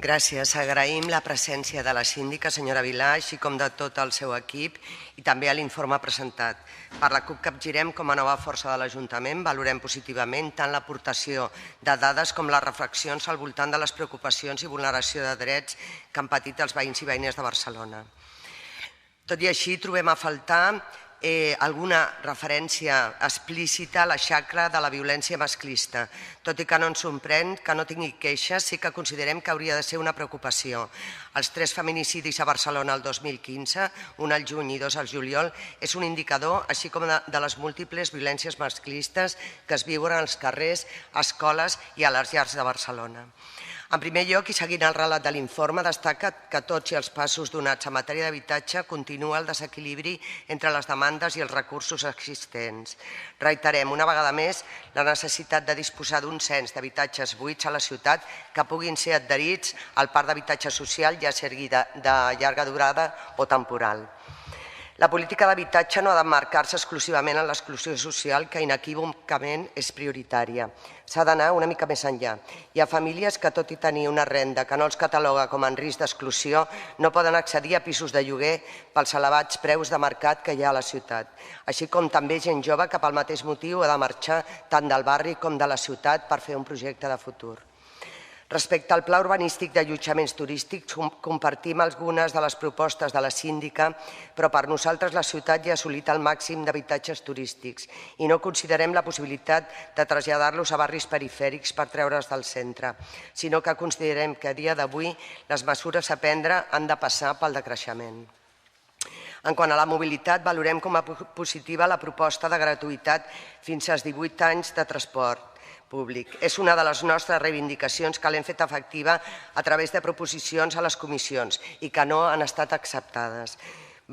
Gràcies. Agraïm la presència de la síndica, senyora Vilà, així com de tot el seu equip i també a l'informe presentat. Per la CUP Capgirem, com a nova força de l'Ajuntament, valorem positivament tant l'aportació de dades com les reflexions al voltant de les preocupacions i vulneració de drets que han patit els veïns i veïnes de Barcelona. Tot i així, trobem a faltar alguna referència explícita a la xacra de la violència masclista. Tot i que no ens sorprèn que no tingui queixes, sí que considerem que hauria de ser una preocupació. Els 3 feminicidis a Barcelona el 2015, un al juny i 2 al juliol, és un indicador, així com de les múltiples violències masclistes que es viuen als carrers, a escoles i a les llars de Barcelona. En primer lloc, i seguint el relat de l'informe, destaca que tots i els passos donats en matèria d'habitatge continua el desequilibri entre les demandes i els recursos existents. Reiterem una vegada més la necessitat de disposar d'un cens d'habitatges buits a la ciutat que puguin ser adherits al parc d'habitatge social, ja sigui de llarga durada o temporal. La política d'habitatge no ha d'emmarcar-se exclusivament en l'exclusió social, que inequívocament és prioritària. S'ha d'anar una mica més enllà. Hi ha famílies que, tot i tenir una renda que no els cataloga com en risc d'exclusió, no poden accedir a pisos de lloguer pels elevats preus de mercat que hi ha a la ciutat. Així com també gent jove que pel mateix motiu ha de marxar tant del barri com de la ciutat per fer un projecte de futur. Respecte al pla urbanístic d'allotjaments turístics, compartim algunes de les propostes de la síndica, però per nosaltres la ciutat ja ha assolit el màxim d'habitatges turístics i no considerem la possibilitat de traslladar-los a barris perifèrics per treure's del centre, sinó que considerem que a dia d'avui les mesures a prendre han de passar pel decreixement. En quant a la mobilitat, valorem com a positiva la proposta de gratuïtat fins als 18 anys de transport públic. És una de les nostres reivindicacions que l'hem fet efectiva a través de proposicions a les comissions i que no han estat acceptades.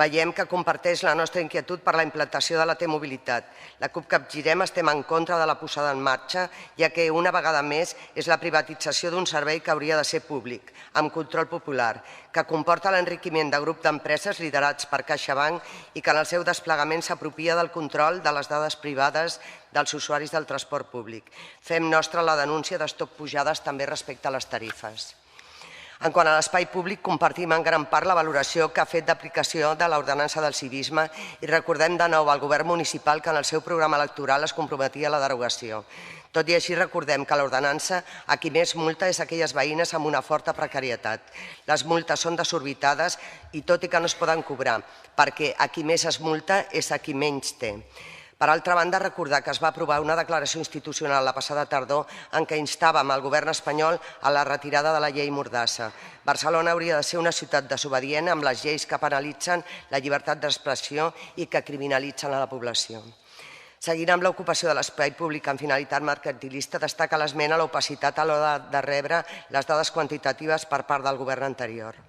Veiem que comparteix la nostra inquietud per la implantació de la T-mobilitat. La CUP Capgirem estem en contra de la posada en marxa, ja que una vegada més és la privatització d'un servei que hauria de ser públic, amb control popular, que comporta l'enriquiment de grups d'empreses liderats per CaixaBank i que en el seu desplegament s'apropia del control de les dades privades dels usuaris del transport públic. Fem nostra la denúncia d'Stop Pujades també respecte a les tarifes. En quant a l'espai públic, compartim en gran part la valoració que ha fet d'aplicació de l'ordenança del civisme i recordem de nou al govern municipal que en el seu programa electoral es comprometia a la derogació. Tot i així, recordem que l'ordenança a qui més multa és aquelles veïnes amb una forta precarietat. Les multes són desorbitades i tot i que no es poden cobrar, perquè a qui més es multa és a qui menys té. Per altra banda, recordar que es va aprovar una declaració institucional la passada tardor en què instàvem al govern espanyol a la retirada de la llei Mordassa. Barcelona hauria de ser una ciutat desobedient amb les lleis que penalitzen la llibertat d'expressió i que criminalitzen a la població. Seguint amb l'ocupació de l'espai públic amb finalitat mercantilista, destaca l'esmena a l'opacitat a l'hora de rebre les dades quantitatives per part del govern anterior.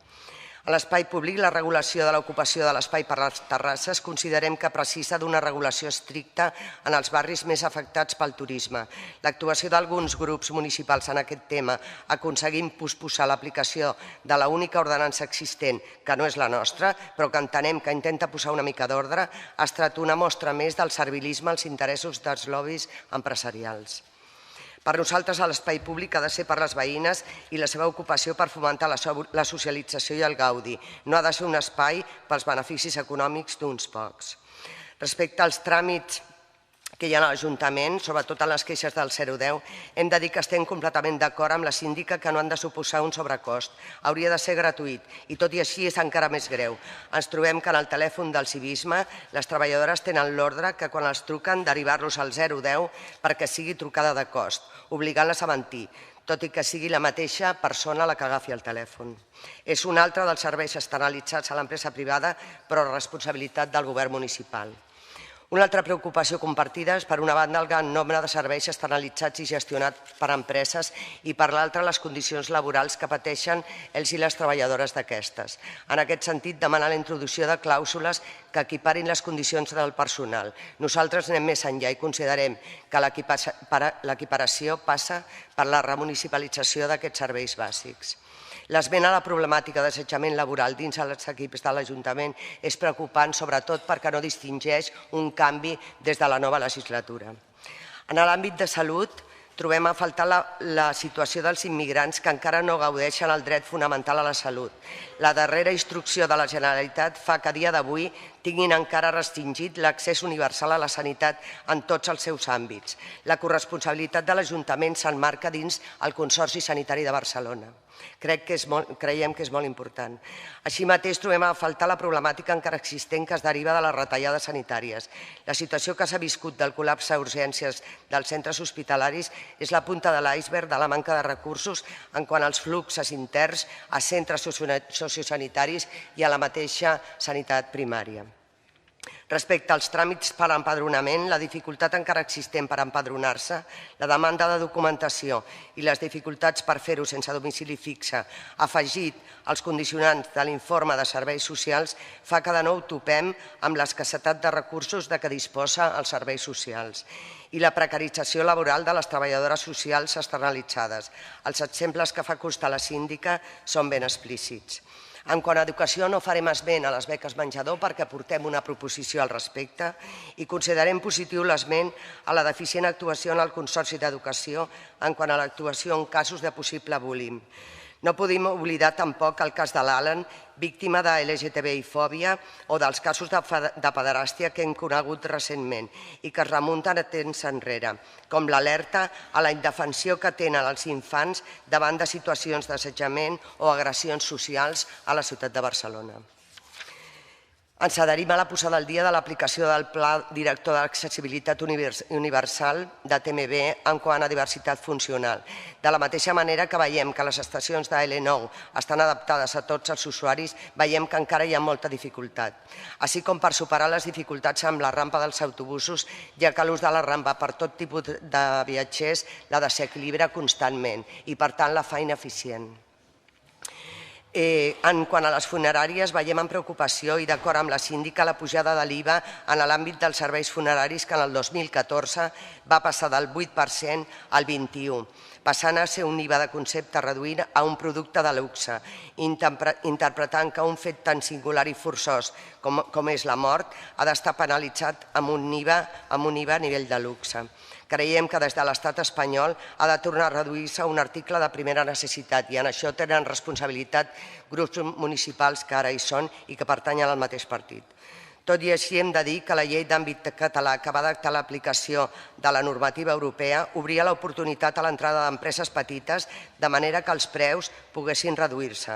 A l'espai públic, la regulació de l'ocupació de l'espai per les terrasses considerem que precisa d'una regulació estricta en els barris més afectats pel turisme. L'actuació d'alguns grups municipals en aquest tema aconseguint posposar l'aplicació de l'única ordenança existent, que no és la nostra, però que entenem que intenta posar una mica d'ordre, ha estat una mostra més del servilisme als interessos dels lobbys empresarials. Per nosaltres, l'espai públic ha de ser per les veïnes i la seva ocupació per fomentar la socialització i el gaudi. No ha de ser un espai pels beneficis econòmics d'uns pocs. Respecte als tràmits que hi ha a l'Ajuntament, sobretot en les queixes del 010, hem de dir que estem completament d'acord amb la síndica que no han de suposar un sobrecost. Hauria de ser gratuït i tot i així és encara més greu. Ens trobem que en el telèfon del civisme les treballadores tenen l'ordre que quan els truquen derivar-los al 010 perquè sigui trucada de cost, obligant-les a mentir, tot i que sigui la mateixa persona la que agafi el telèfon. És un altre dels serveis externalitzats a l'empresa privada, però responsabilitat del govern municipal. Una altra preocupació compartida és, per una banda, el gran nombre de serveis externalitzats i gestionats per empreses i, per l'altra, les condicions laborals que pateixen els i les treballadores d'aquestes. En aquest sentit, demana la introducció de clàusules que equiparin les condicions del personal. Nosaltres anem més enllà i considerem que l'equiparació passa per la remunicipalització d'aquests serveis bàsics. L'esmena a la problemàtica d'assetjament laboral dins els equips de l'Ajuntament és preocupant, sobretot perquè no distingeix un canvi des de la nova legislatura. En l'àmbit de salut, Trobem a faltar la situació dels immigrants que encara no gaudeixen el dret fonamental a la salut. La darrera instrucció de la Generalitat fa que a dia d'avui tinguin encara restringit l'accés universal a la sanitat en tots els seus àmbits. La corresponsabilitat de l'Ajuntament s'emmarca dins el Consorci Sanitari de Barcelona. Creiem que és molt important. Així mateix trobem a faltar la problemàtica encara existent que es deriva de les retallades sanitàries. La situació que s'ha viscut del col·lapse d'urgències dels centres hospitalaris és la punta de l'iceberg de la manca de recursos en quant als fluxos interns a centres sociosanitaris i a la mateixa sanitat primària. Respecte als tràmits per empadronament, la dificultat encara existent per empadronar-se, la demanda de documentació i les dificultats per fer-ho sense domicili fixe, afegit als condicionants de l'informe de serveis socials, fa que de nou topem amb l'escassetat de recursos de què disposa els serveis socials i la precarització laboral de les treballadores socials externalitzades. Els exemples que fa constar la síndica són ben explícits. En quant a educació, no farem esment a les beques menjador perquè portem una proposició al respecte i considerem positiu l'esment a la deficient actuació en el Consorci d'Educació en quant a l'actuació en casos de possible bullying. No podem oblidar tampoc el cas de l'Alan, víctima de LGTBI-fòbia o dels casos de pederàstia que hem conegut recentment i que es remunten a temps enrere, com l'alerta a la indefensió que tenen els infants davant de situacions d'assetjament o agressions socials a la ciutat de Barcelona. Ens adherim a la posada al dia de l'aplicació del Pla Director d'Accessibilitat Universal de TMB en quant a diversitat funcional. De la mateixa manera que veiem que les estacions de L9 estan adaptades a tots els usuaris, veiem que encara hi ha molta dificultat. Així com per superar les dificultats amb la rampa dels autobusos, ja que l'ús de la rampa per tot tipus de viatgers la desequilibra constantment i, per tant, la fa ineficient. En quant a les funeràries, veiem amb preocupació i d'acord amb la síndica la pujada de l'IVA en l'àmbit dels serveis funeraris que en el 2014 va passar del 8% al 21%, passant a ser un IVA de concepte reduït a un producte de luxe, interpretant que un fet tan singular i forçós com és la mort ha d'estar penalitzat amb un IVA a nivell de luxe. Creiem que des de l'Estat espanyol ha de tornar a reduir-se a un article de primera necessitat i en això tenen responsabilitat grups municipals que ara hi són i que pertanyen al mateix partit. Tot i així hem de dir que la llei d'àmbit català que va adaptar l'aplicació de la normativa europea obria l'oportunitat a l'entrada d'empreses petites de manera que els preus poguessin reduir-se.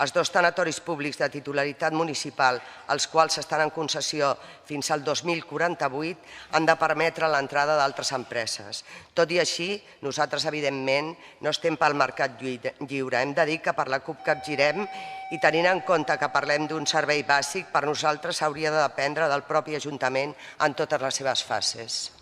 Els dos tanatoris públics de titularitat municipal, els quals estan en concessió fins al 2048, han de permetre l'entrada d'altres empreses. Tot i així, nosaltres, evidentment, no estem pel mercat lliure. Hem de dir que per la CUP capgirem i tenint en compte que parlem d'un servei bàsic, per nosaltres hauria de dependre del propi Ajuntament en totes les seves fases.